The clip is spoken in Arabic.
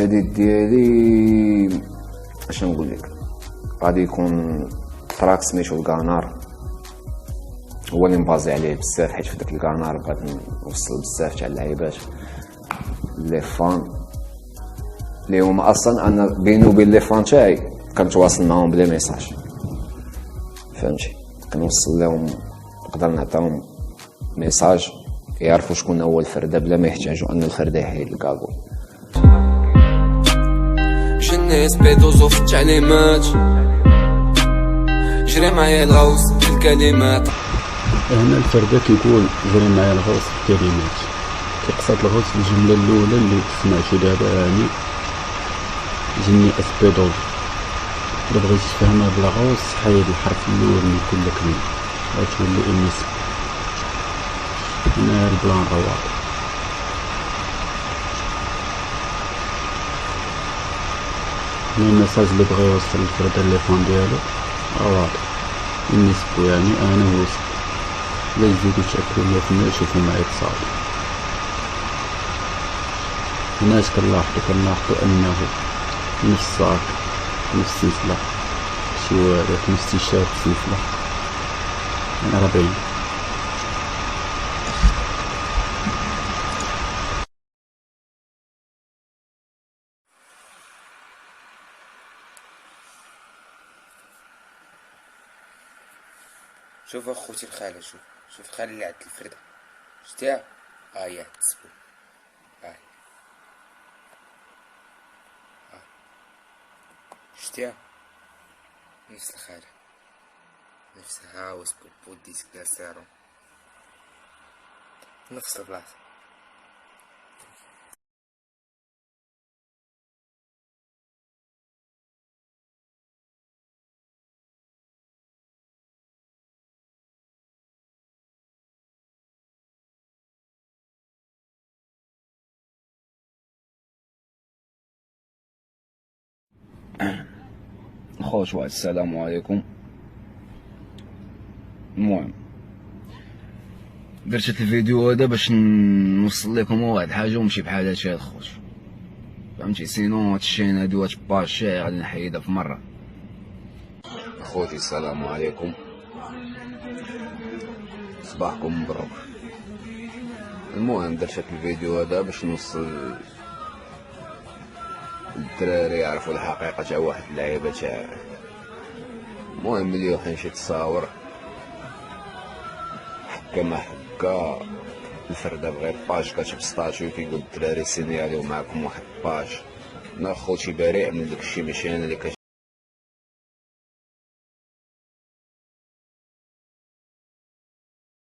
الجديد ديالي اش نقول لك، غادي يكون تراك سميتو الكانار، هو اللي مبازي عليه بزاف، حيت في داك الكانار بغيت نوصل بزاف تاع اللعيبات لي فان اللي هما اصلا انا بيني وبين لي فان تاعي كنتواصل معاهم بلا ميساج، فهمتي؟ كنوصل لهم، نقدر نعطيهم ميساج يعرفوا شكون هو الفردة بلا ما يحتاجوا ان الفردة يحيد الكاكول. جنيس بيدوزو في التعليمات، جري معايا الغوص في الكلمات. هنا الفردة كيقول جري معايا الغوص في الكلمات، كيقصد الغوص في الجملة الأولى اللي سمعتو دابا، يعني جني اسبيدوز. إلا بغيتي تفهمها بلا غوص حيد الحرف الأول من كل كلمة غتولي انيس. هنا البلان راه واضح. هنا الميساج اللي بغا يوصل للفردة اللي فان ديالو راه واضح، النسبو يعني انا وسط. لا يزيدو يتأكدو 100% يشوفو معايا اتصال. هنا اش كنلاحظو انه نفس الصاك، نفس السلسلة، شي وردات، نفس التيشيرت السلسلة، يعني راه باين. شوف اخوتي الخالة، شوف خالي اللي عند الفردة، شتيها؟ هي تسبو، هاي شتيها؟ نفس الخالة، نفسها وسبو بودي سكنا سارو، نفس البلاصة. خوتوا السلام عليكم. المهم درت الفيديو هذا باش نوصل لكم واحد حاجه ومشي بحال هادشي الخوت، فهمتي؟ سينو هاد الشين هادو هاد الباج تاعي غادي نحيدها في مره. خوتي السلام عليكم، صباحكم مبروك. المهم درت هاد الفيديو هذا باش نوصل الدراري يعرفوا الحقيقه تاع واحد اللعيبه تاع. المهم ملي واحد شي تصاور حكا ما حكا، الفردة بغير باج كاتب ستاتيو كيقول الدراري سينياليو معاكم واحد باج. انا خوتي بريء من داكشي، ماشي انا اللي